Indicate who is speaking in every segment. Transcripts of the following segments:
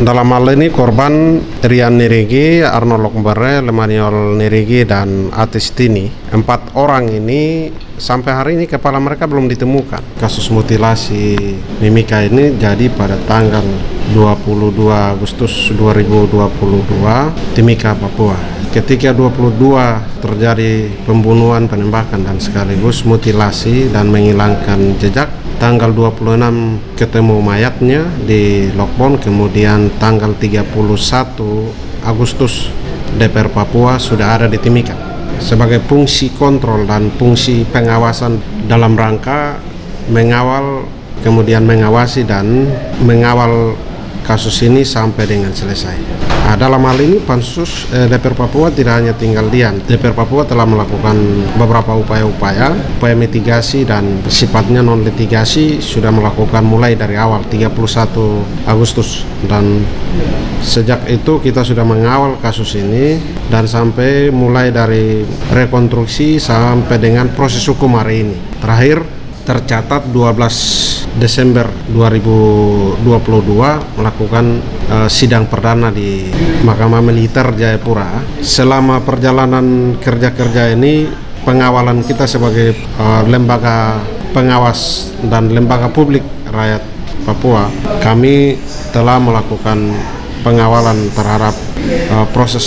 Speaker 1: Dalam hal ini korban Rian Nirigi, Arno Lokmbere, Lemaniol Nirigi, dan Atistini. 4 orang ini sampai hari ini kepala mereka belum ditemukan. Kasus mutilasi Mimika ini jadi pada tanggal 22 Agustus 2022 Timika, Papua. Ketika 22 terjadi pembunuhan, penembakan, dan sekaligus mutilasi dan menghilangkan jejak. Tanggal 26 ketemu mayatnya di Lokbon, kemudian tanggal 31 Agustus DPR Papua sudah ada di Timika sebagai fungsi kontrol dan fungsi pengawasan dalam rangka mengawal, kemudian mengawasi dan mengawal kasus ini sampai dengan selesai. Dalam hal ini Pansus DPR Papua tidak hanya tinggal diam. DPR Papua telah melakukan beberapa upaya mitigasi dan sifatnya non litigasi, sudah melakukan mulai dari awal 31 Agustus, dan sejak itu kita sudah mengawal kasus ini dan sampai mulai dari rekonstruksi sampai dengan proses hukum hari ini. Terakhir tercatat 12 Desember 2022 melakukan sidang perdana di Mahkamah Militer Jayapura. Selama perjalanan kerja ini, pengawalan kita sebagai lembaga pengawas dan lembaga publik rakyat Papua, kami telah melakukan pengawalan terhadap proses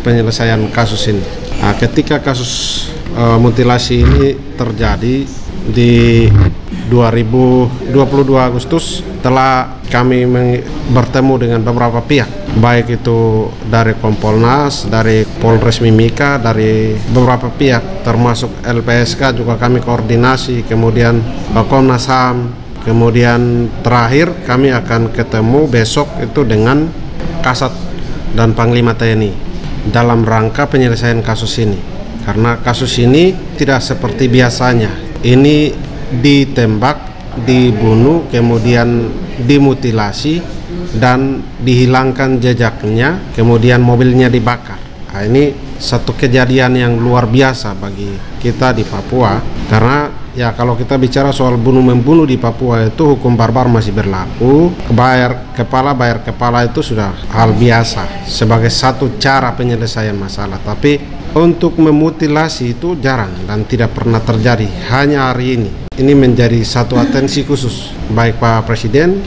Speaker 1: penyelesaian kasus ini. Ketika kasus mutilasi ini terjadi di 2022 Agustus, telah kami bertemu dengan beberapa pihak, baik itu dari Kompolnas, dari Polres Mimika, dari beberapa pihak termasuk LPSK juga kami koordinasi, kemudian Komnas HAM, kemudian terakhir kami akan ketemu besok itu dengan Kasat dan Panglima TNI dalam rangka penyelesaian kasus ini, karena kasus ini tidak seperti biasanya. Ini ditembak, dibunuh, kemudian dimutilasi dan dihilangkan jejaknya, kemudian mobilnya dibakar. Ini satu kejadian yang luar biasa bagi kita di Papua, karena ya kalau kita bicara soal bunuh-membunuh di Papua itu hukum barbar masih berlaku. Bayar kepala itu sudah hal biasa sebagai satu cara penyelesaian masalah, tapi untuk memutilasi itu jarang dan tidak pernah terjadi. Hanya hari ini menjadi satu atensi khusus, baik Pak Presiden,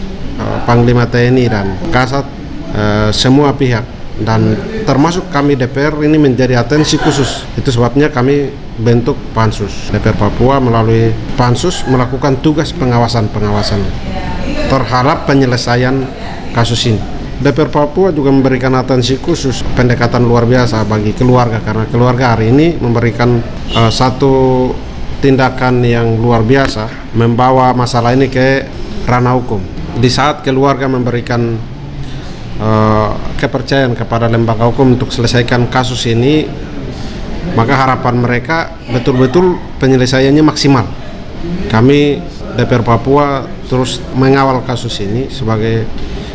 Speaker 1: Panglima TNI, dan Kasat, semua pihak, dan termasuk kami DPR ini menjadi atensi khusus. Itu sebabnya kami bentuk Pansus. DPR Papua melalui Pansus melakukan tugas pengawasan terhadap penyelesaian kasus ini. DPR Papua juga memberikan atensi khusus, pendekatan luar biasa bagi keluarga, karena keluarga hari ini memberikan satu tindakan yang luar biasa, membawa masalah ini ke ranah hukum. Di saat keluarga memberikan kepercayaan kepada lembaga hukum untuk selesaikan kasus ini, maka harapan mereka betul-betul penyelesaiannya maksimal. Kami DPR Papua terus mengawal kasus ini sebagai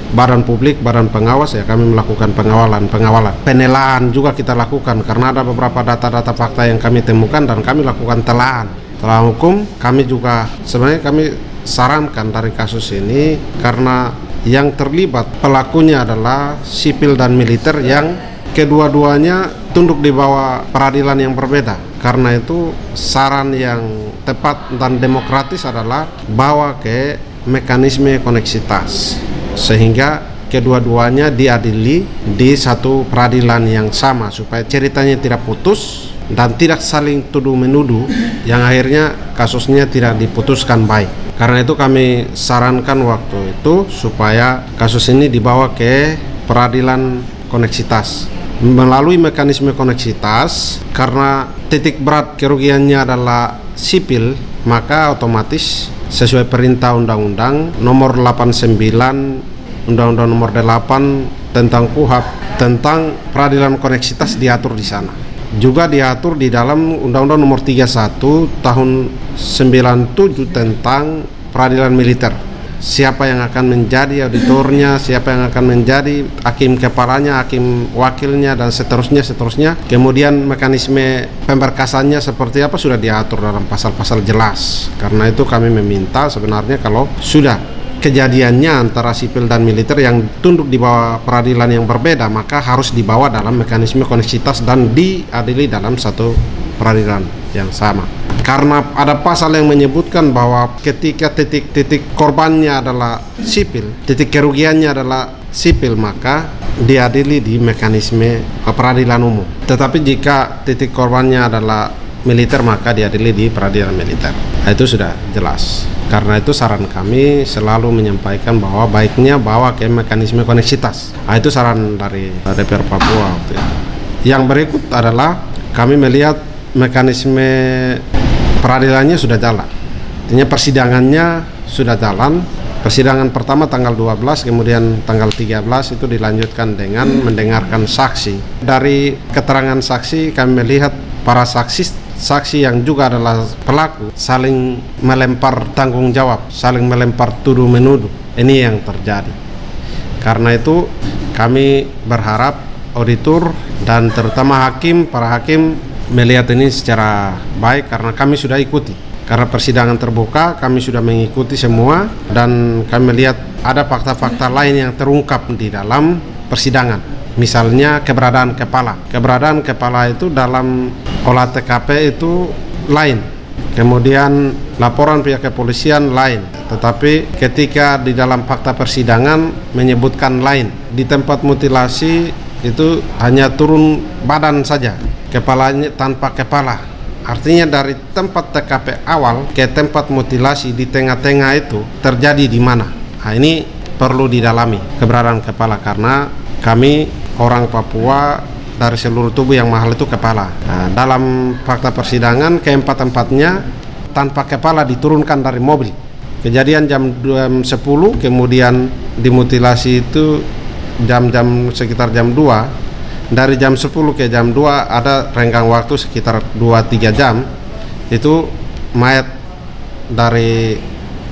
Speaker 1: badan publik, badan pengawas, ya kami melakukan pengawalan, penelaan juga kita lakukan, karena ada beberapa data-data fakta yang kami temukan dan kami lakukan telahan hukum. Kami juga sebenarnya kami sarankan dari kasus ini, karena yang terlibat pelakunya adalah sipil dan militer yang kedua-duanya tunduk di bawah peradilan yang berbeda. Karena itu saran yang tepat dan demokratis adalah bawa ke mekanisme koneksitas, sehingga kedua-duanya diadili di satu peradilan yang sama, supaya ceritanya tidak putus dan tidak saling tuduh-menuduh, yang akhirnya kasusnya tidak diputuskan baik. Karena itu kami sarankan waktu itu supaya kasus ini dibawa ke peradilan koneksitas. Melalui mekanisme koneksitas, karena titik berat kerugiannya adalah sipil, maka otomatis sesuai perintah Undang-Undang nomor 89, Undang-Undang nomor 8 tentang KUHP, tentang peradilan koneksitas diatur di sana. Juga diatur di dalam Undang-Undang nomor 31 tahun 97 tentang peradilan militer. Siapa yang akan menjadi auditornya, siapa yang akan menjadi hakim kepalanya, hakim wakilnya, dan seterusnya. Kemudian mekanisme pemberkasannya seperti apa sudah diatur dalam pasal-pasal jelas. Karena itu kami meminta sebenarnya kalau sudah kejadiannya antara sipil dan militer yang tunduk di bawah peradilan yang berbeda, maka harus dibawa dalam mekanisme koneksitas dan diadili dalam satu peradilan yang sama. Karena ada pasal yang menyebutkan bahwa ketika titik korbannya adalah sipil, titik kerugiannya adalah sipil, maka diadili di mekanisme peradilan umum. Tetapi jika titik korbannya adalah militer, maka diadili di peradilan militer. Nah, itu sudah jelas. Karena itu saran kami selalu menyampaikan bahwa baiknya bawa ke mekanisme koneksitas. Nah, itu saran dari DPR Papua waktu itu. Yang berikut adalah kami melihat mekanisme peradilannya sudah jalan. Artinya persidangannya sudah jalan. Persidangan pertama tanggal 12, kemudian tanggal 13 itu dilanjutkan dengan mendengarkan saksi. Dari keterangan saksi kami melihat para saksi yang juga adalah pelaku saling melempar tanggung jawab, saling melempar tuduh menuduh. Ini yang terjadi. Karena itu kami berharap auditor dan terutama para hakim melihat ini secara baik, karena kami sudah ikuti. Karena persidangan terbuka, kami sudah mengikuti semua, dan kami melihat ada fakta-fakta lain yang terungkap di dalam persidangan. Misalnya keberadaan kepala. Keberadaan kepala itu dalam olah TKP itu lain. Kemudian laporan pihak kepolisian lain. Tetapi ketika di dalam fakta persidangan menyebutkan lain. Di tempat mutilasi itu hanya turun badan saja, kepalanya tanpa kepala. Artinya dari tempat TKP awal ke tempat mutilasi di tengah-tengah itu terjadi di mana? Nah, ini perlu didalami keberadaan kepala, karena kami orang Papua dari seluruh tubuh yang mahal itu kepala. Nah, dalam fakta persidangan keempat-empatnya tanpa kepala diturunkan dari mobil. Kejadian jam 10, kemudian dimutilasi itu jam-jam sekitar jam 2. Dari jam 10 ke jam 2 ada renggang waktu sekitar 2-3 jam. Itu mayat dari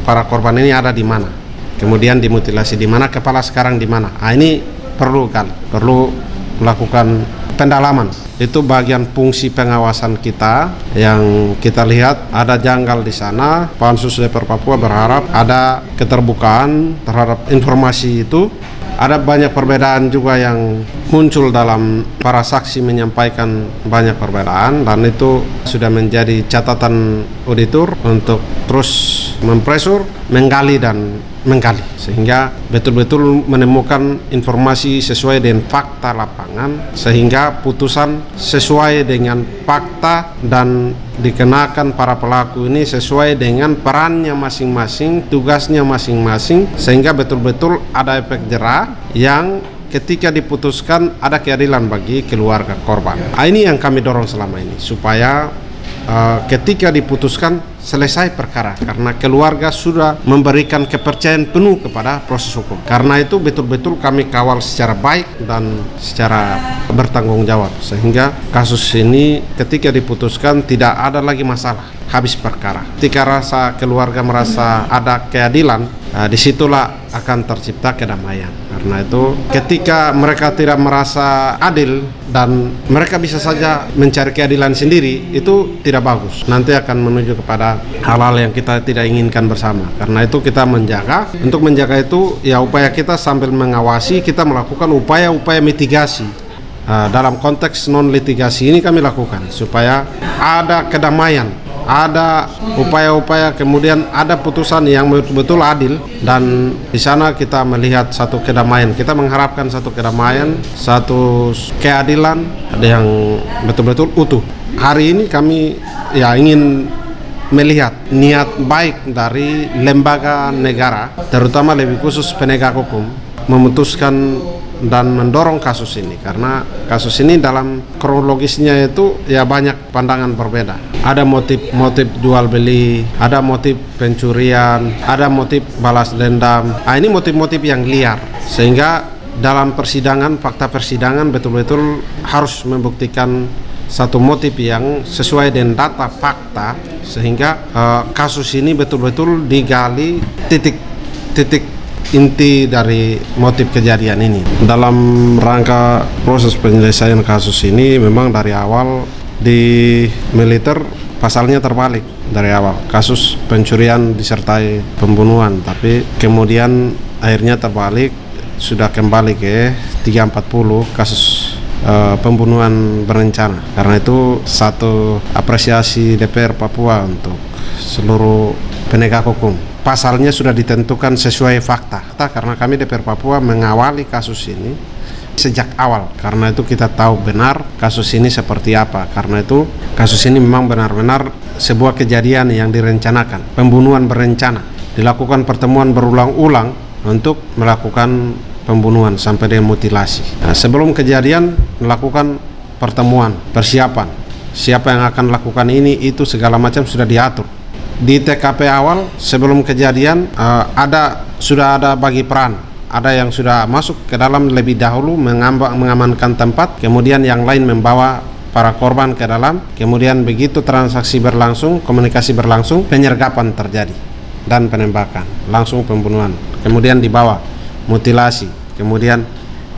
Speaker 1: para korban ini ada di mana, kemudian dimutilasi di mana, kepala sekarang di mana. Nah, ini perlu melakukan pendalaman. Itu bagian fungsi pengawasan kita yang kita lihat ada janggal di sana. Pansus DPR Papua berharap ada keterbukaan terhadap informasi itu. Ada banyak perbedaan juga yang muncul dalam para saksi menyampaikan banyak perbedaan, dan itu sudah menjadi catatan auditor untuk terus mempresur, menggali dan menggali, sehingga betul-betul menemukan informasi sesuai dengan fakta lapangan, sehingga putusan sesuai dengan fakta dan dikenakan para pelaku ini sesuai dengan perannya masing-masing, tugasnya masing-masing, sehingga betul-betul ada efek jera yang ketika diputuskan ada keadilan bagi keluarga korban. Nah, ini yang kami dorong selama ini, supaya ketika diputuskan selesai perkara, karena keluarga sudah memberikan kepercayaan penuh kepada proses hukum. Karena itu betul-betul kami kawal secara baik dan secara bertanggung jawab, sehingga kasus ini ketika diputuskan tidak ada lagi masalah, habis perkara. Ketika keluarga merasa ada keadilan, disitulah akan tercipta kedamaian. Karena itu ketika mereka tidak merasa adil dan mereka bisa saja mencari keadilan sendiri, itu tidak bagus. Nanti akan menuju kepada hal-hal yang kita tidak inginkan bersama. Karena itu kita menjaga. Untuk menjaga itu ya upaya kita sambil mengawasi, kita melakukan upaya-upaya mitigasi. Dalam konteks non litigasi ini kami lakukan supaya ada kedamaian, ada upaya-upaya, kemudian ada putusan yang betul-betul adil, dan di sana kita melihat satu kedamaian. Kita mengharapkan satu kedamaian, satu keadilan yang betul-betul utuh. Hari ini kami ingin melihat niat baik dari lembaga negara, terutama lebih khusus penegak hukum, memutuskan dan mendorong kasus ini, karena kasus ini dalam kronologisnya itu banyak pandangan berbeda. Ada motif jual beli, ada motif pencurian, ada motif balas dendam. Ini motif-motif yang liar, sehingga dalam persidangan, fakta persidangan betul-betul harus membuktikan satu motif yang sesuai dengan data fakta, sehingga kasus ini betul-betul digali titik inti dari motif kejadian ini. Dalam rangka proses penyelesaian kasus ini, memang dari awal di militer pasalnya terbalik dari awal, kasus pencurian disertai pembunuhan, tapi kemudian akhirnya terbalik, sudah kembali ke 340 kasus pembunuhan berencana. Karena itu satu apresiasi DPR Papua untuk seluruh penegak hukum. Pasalnya sudah ditentukan sesuai fakta, karena kami DPR Papua mengawali kasus ini sejak awal. Karena itu kita tahu benar kasus ini seperti apa. Karena itu kasus ini memang benar-benar sebuah kejadian yang direncanakan, pembunuhan berencana. Dilakukan pertemuan berulang-ulang untuk melakukan pembunuhan sampai dengan mutilasi. Nah, sebelum kejadian melakukan pertemuan, persiapan, siapa yang akan lakukan ini, itu segala macam sudah diatur. Di TKP awal sebelum kejadian sudah ada bagi peran. Ada yang sudah masuk ke dalam lebih dahulu mengamankan tempat, kemudian yang lain membawa para korban ke dalam, kemudian begitu transaksi berlangsung, komunikasi berlangsung, penyergapan terjadi dan penembakan, langsung pembunuhan, kemudian dibawa mutilasi, kemudian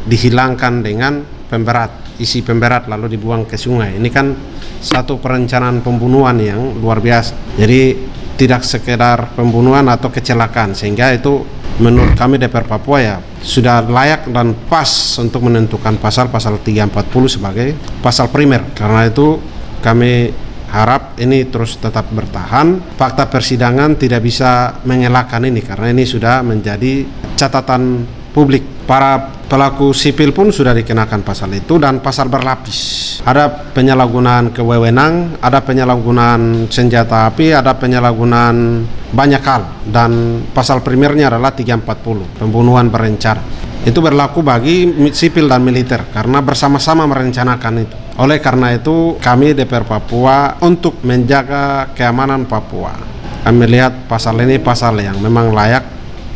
Speaker 1: dihilangkan dengan pemberat, isi pemberat lalu dibuang ke sungai. Ini kan satu perencanaan pembunuhan yang luar biasa. Jadi tidak sekedar pembunuhan atau kecelakaan, sehingga itu menurut kami DPR Papua ya sudah layak dan pas untuk menentukan pasal-pasal 340 sebagai pasal primer. Karena itu kami harap ini terus tetap bertahan. Fakta persidangan tidak bisa mengelakkan ini, karena ini sudah menjadi catatan publik. Para pelaku sipil pun sudah dikenakan pasal itu, dan pasal berlapis. Ada penyalahgunaan kewewenang, ada penyalahgunaan senjata api, ada penyalahgunaan banyak hal, dan pasal primernya adalah 340, pembunuhan berencana. Itu berlaku bagi sipil dan militer karena bersama-sama merencanakan itu. Oleh karena itu kami DPR Papua untuk menjaga keamanan Papua, kami melihat pasal ini pasal yang memang layak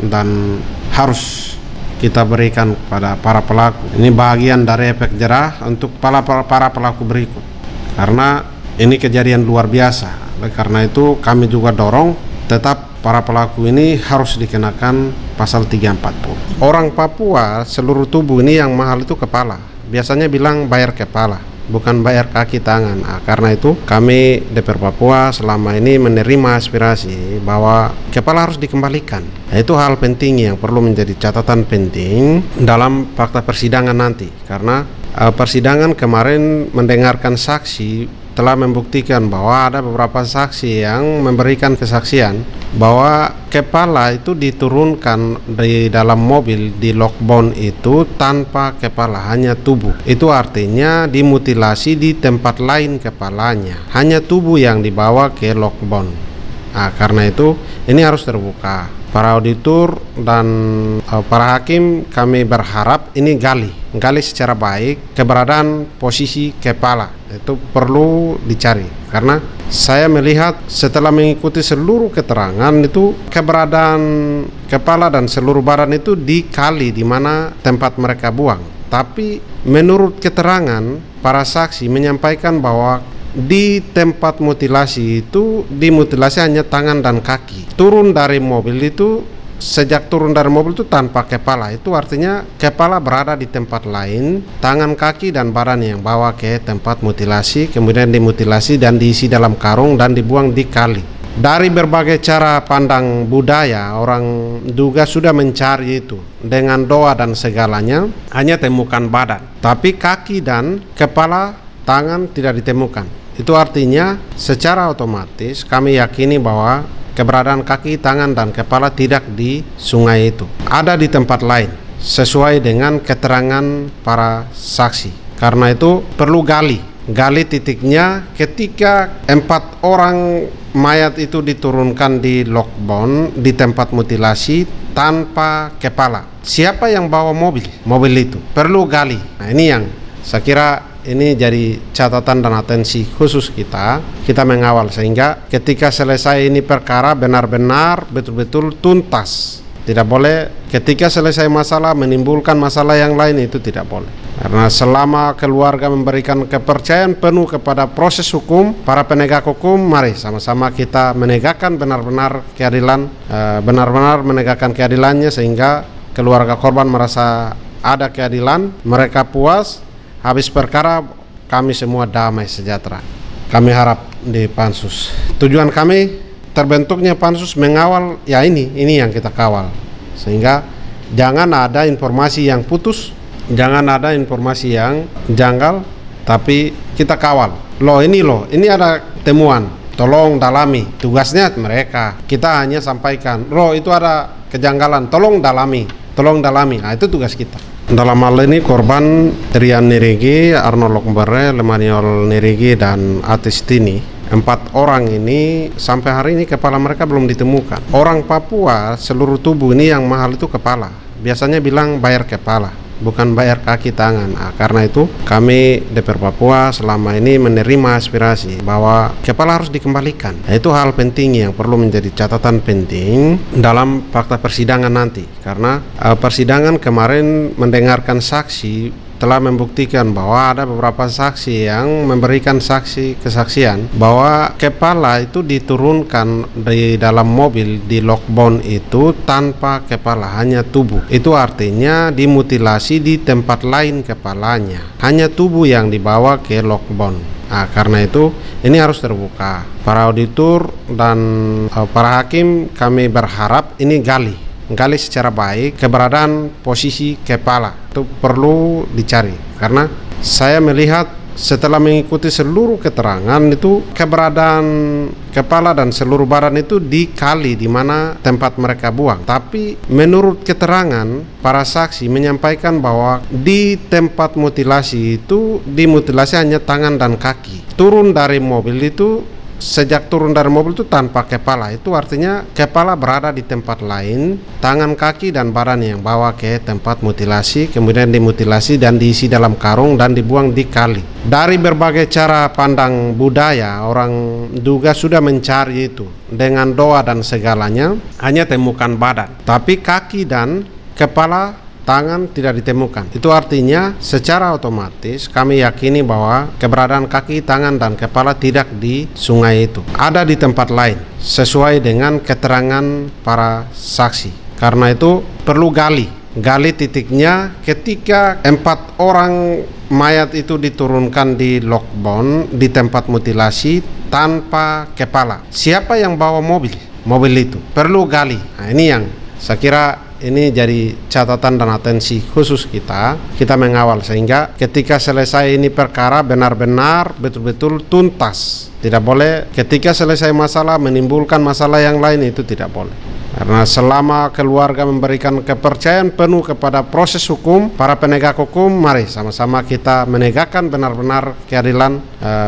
Speaker 1: dan harus kita berikan kepada para pelaku. Ini bagian dari efek jerah untuk para pelaku berikut, karena ini kejadian luar biasa. Oleh karena itu kami juga dorong tetap para pelaku ini harus dikenakan pasal 340. Orang Papua seluruh tubuh ini yang mahal itu kepala. Biasanya bilang bayar kepala, bukan bayar kaki tangan. Nah, karena itu kami DPR Papua selama ini menerima aspirasi bahwa kepala harus dikembalikan. Nah, itu hal penting yang perlu menjadi catatan penting dalam fakta persidangan nanti. Karena persidangan kemarin mendengarkan saksi telah membuktikan bahwa ada beberapa saksi yang memberikan kesaksian bahwa kepala itu diturunkan di dalam mobil di lockbound itu tanpa kepala, hanya tubuh. Itu artinya dimutilasi di tempat lain kepalanya, hanya tubuh yang dibawa ke lockbound. Nah, karena itu ini harus terbuka. Para auditor dan para hakim kami berharap ini gali secara baik keberadaan posisi kepala. Itu perlu dicari, karena saya melihat setelah mengikuti seluruh keterangan itu keberadaan kepala dan seluruh badan itu di kali di mana tempat mereka buang. Tapi menurut keterangan para saksi menyampaikan bahwa di tempat mutilasi itu dimutilasi hanya tangan dan kaki. Turun dari mobil itu, sejak turun dari mobil itu tanpa kepala. Itu artinya kepala berada di tempat lain, tangan, kaki, dan badan yang bawa ke tempat mutilasi, kemudian dimutilasi dan diisi dalam karung dan dibuang di kali. Dari berbagai cara pandang budaya, orang juga sudah mencari itu dengan doa dan segalanya, hanya temukan badan, tapi kaki dan kepala, tangan tidak ditemukan. Itu artinya secara otomatis kami yakini bahwa keberadaan kaki, tangan, dan kepala tidak di sungai itu, ada di tempat lain sesuai dengan keterangan para saksi. Karena itu perlu gali titiknya ketika 4 orang mayat itu diturunkan di lockbound di tempat mutilasi tanpa kepala. Siapa yang bawa mobil itu perlu gali. Nah, ini yang saya kira ini jadi catatan dan atensi khusus kita mengawal, sehingga ketika selesai ini perkara benar-benar betul-betul tuntas. Tidak boleh ketika selesai masalah menimbulkan masalah yang lain, itu tidak boleh. Karena selama keluarga memberikan kepercayaan penuh kepada proses hukum, para penegak hukum, mari sama-sama kita menegakkan benar-benar keadilan, benar-benar menegakkan keadilannya, sehingga keluarga korban merasa ada keadilan, mereka puas. Habis perkara kami semua damai sejahtera. Kami harap di pansus. Tujuan kami terbentuknya pansus mengawal ya ini yang kita kawal, sehingga jangan ada informasi yang putus, jangan ada informasi yang janggal, tapi kita kawal. Ini ada temuan, tolong dalami. Tugasnya mereka, kita hanya sampaikan, itu ada kejanggalan, tolong dalami. Nah, itu tugas kita. Dalam hal ini korban Rian Nirigi, Arnold Lokmbere, Lemaniol Nirigi, dan Atistini. 4 orang ini sampai hari ini kepala mereka belum ditemukan. Orang Papua seluruh tubuh ini yang mahal itu kepala. Biasanya bilang bayar kepala, bukan bayar kaki tangan. Nah, karena itu kami DPR Papua selama ini menerima aspirasi bahwa kepala harus dikembalikan. Nah, itu hal penting yang perlu menjadi catatan penting dalam fakta persidangan nanti. Karena persidangan kemarin mendengarkan saksi telah membuktikan bahwa ada beberapa saksi yang memberikan kesaksian bahwa kepala itu diturunkan di dalam mobil di Lokbon itu tanpa kepala, hanya tubuh. Itu artinya dimutilasi di tempat lain kepalanya, hanya tubuh yang dibawa ke Lokbon. Nah, karena itu ini harus terbuka. Para auditor dan para hakim kami berharap ini gali secara baik keberadaan posisi kepala itu perlu dicari, karena saya melihat setelah mengikuti seluruh keterangan itu keberadaan kepala dan seluruh badan itu di kali di mana tempat mereka buang. Tapi menurut keterangan para saksi menyampaikan bahwa di tempat mutilasi itu dimutilasi hanya tangan dan kaki. Sejak turun dari mobil itu tanpa kepala, itu artinya kepala berada di tempat lain, tangan, kaki, dan badan yang bawa ke tempat mutilasi, kemudian dimutilasi dan diisi dalam karung dan dibuang di kali. Dari berbagai cara pandang budaya, orang juga sudah mencari itu dengan doa dan segalanya, hanya temukan badan, tapi kaki dan kepala, tangan tidak ditemukan. Itu artinya secara otomatis kami yakini bahwa keberadaan kaki, tangan, dan kepala tidak di sungai itu, ada di tempat lain sesuai dengan keterangan para saksi. Karena itu perlu gali titiknya ketika 4 orang mayat itu diturunkan di Lokbon di tempat mutilasi tanpa kepala. Siapa yang bawa mobil itu perlu gali. Nah, ini yang saya kira ini jadi catatan dan atensi khusus kita mengawal, sehingga ketika selesai ini perkara benar-benar betul-betul tuntas. Tidak boleh ketika selesai masalah menimbulkan masalah yang lain, itu tidak boleh. Karena selama keluarga memberikan kepercayaan penuh kepada proses hukum, para penegak hukum, mari sama-sama kita menegakkan benar-benar keadilan,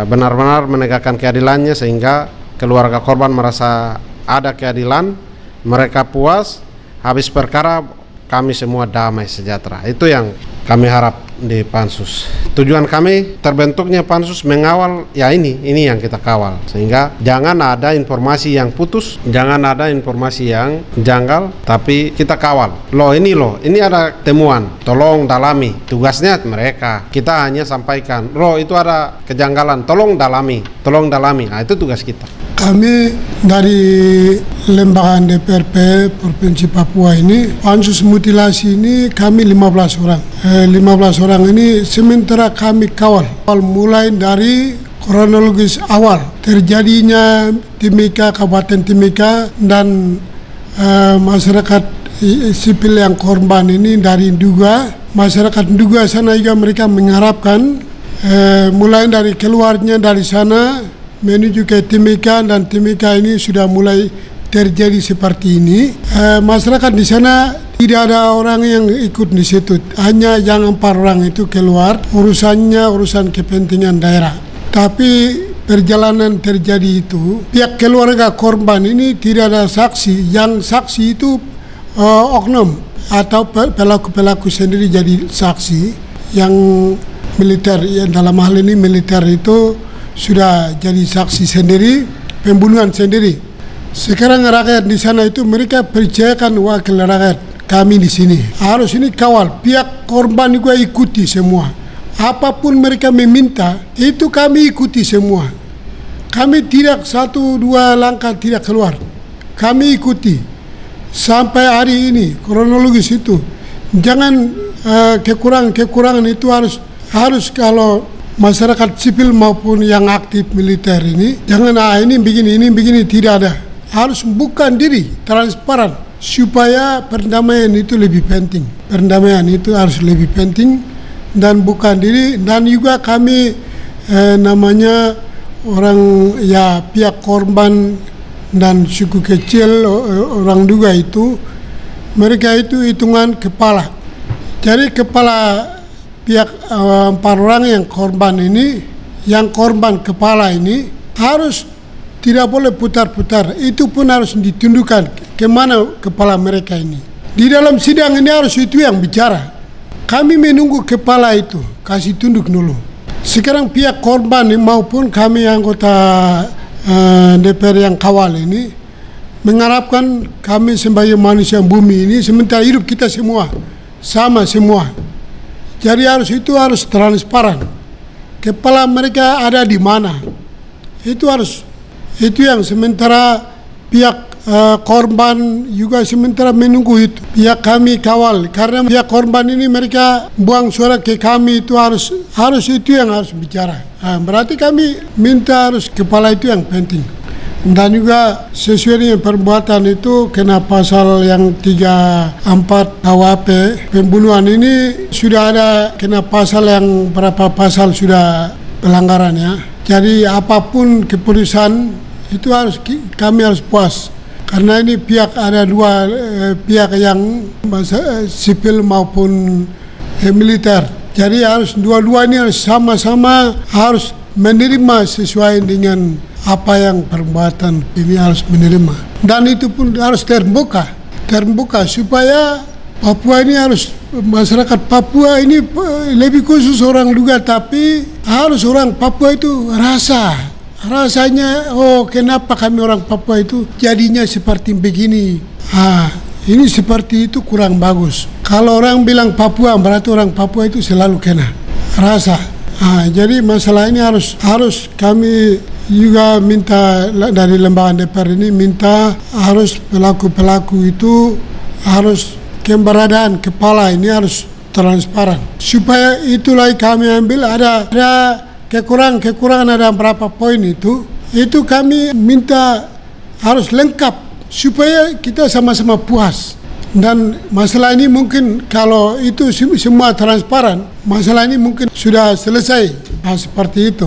Speaker 1: benar-benar menegakkan keadilannya, sehingga keluarga korban merasa ada keadilan, mereka puas. Habis perkara kami semua damai sejahtera. Itu yang kami harap di pansus. Tujuan kami terbentuknya pansus mengawal ya ini yang kita kawal, sehingga jangan ada informasi yang putus, jangan ada informasi yang janggal, tapi kita kawal. Ini ada temuan, tolong dalami. Tugasnya mereka, kita hanya sampaikan, itu ada kejanggalan, tolong dalami. Nah, itu tugas kita.
Speaker 2: Kami dari lembaga DPRP Provinsi Papua ini, pansus mutilasi ini kami 15 orang. 15 orang ini sementara kami kawal mulai dari kronologis awal terjadinya Timika, Kabupaten Timika, dan masyarakat sipil yang korban ini dari Nduga. Masyarakat Nduga sana juga mereka mengharapkan mulai dari keluarnya dari sana menuju ke Timika, dan Timika ini sudah mulai terjadi seperti ini. Masyarakat di sana tidak ada orang yang ikut di situ, hanya yang 4 orang itu keluar, urusan kepentingan daerah. Tapi perjalanan terjadi itu, pihak keluarga korban ini tidak ada saksi, yang saksi itu oknum atau pelaku sendiri jadi saksi, yang militer, ya dalam hal ini militer itu sudah jadi saksi sendiri, pembunuhan sendiri. Sekarang rakyat di sana itu mereka percayakan wakil rakyat kami di sini. Harus ini kawal, pihak korban juga ikuti semua. Apapun mereka meminta, itu kami ikuti semua. Kami tidak 1-2 langkah tidak keluar. Kami ikuti sampai hari ini kronologis itu. Jangan kekurangan itu harus kalau masyarakat sipil maupun yang aktif militer ini jangan ini begini tidak ada, harus bukan diri transparan supaya perdamaian itu lebih penting. Perdamaian itu harus lebih penting dan bukan diri. Dan juga kami namanya orang ya pihak korban dan suku kecil orang Duga itu, mereka itu hitungan kepala. Jadi kepala pihak 4 orang yang korban ini, yang korban kepala ini harus tidak boleh putar-putar. Itu pun harus ditundukkan kemana kepala mereka ini. Di dalam sidang ini harus itu yang bicara. Kami menunggu kepala itu kasih tunduk dulu. Sekarang pihak korban maupun kami anggota DPR yang kawal ini mengharapkan kami sebagai manusia bumi ini sementara hidup kita semua sama semua. Jadi harus transparan. Kepala mereka ada di mana? Itu yang sementara pihak korban juga sementara menunggu itu. Pihak kami kawal karena pihak korban ini mereka buang suara ke kami, itu harus itu yang harus bicara. Berarti kami minta harus kepala itu yang penting. Dan juga sesuai dengan perbuatan itu kena pasal yang 34 KUHP pembunuhan ini sudah ada kena pasal yang berapa pasal sudah pelanggaran ya. Jadi apapun keputusan itu kami harus puas. Karena ini ada 2 pihak yang sipil maupun militer. Jadi harus dua-dua ini harus sama-sama harus menerima sesuai dengan apa yang perbuatan ini harus menerima. Dan itu pun harus terbuka supaya Papua ini harus, masyarakat Papua ini lebih khusus orang Duga, tapi harus orang Papua itu rasanya kenapa kami orang Papua itu jadinya seperti begini. Ini seperti itu kurang bagus. Kalau orang bilang Papua berarti orang Papua itu selalu kena rasa. Jadi masalah ini harus kami juga minta dari lembaga DPR ini, minta harus pelaku-pelaku itu harus keberadaan kepala ini harus transparan. Supaya itulah kami ambil ada kekurangan ada berapa poin itu kami minta harus lengkap supaya kita sama-sama puas. Dan masalah ini mungkin kalau itu semua transparan, masalah ini mungkin sudah selesai. Seperti itu.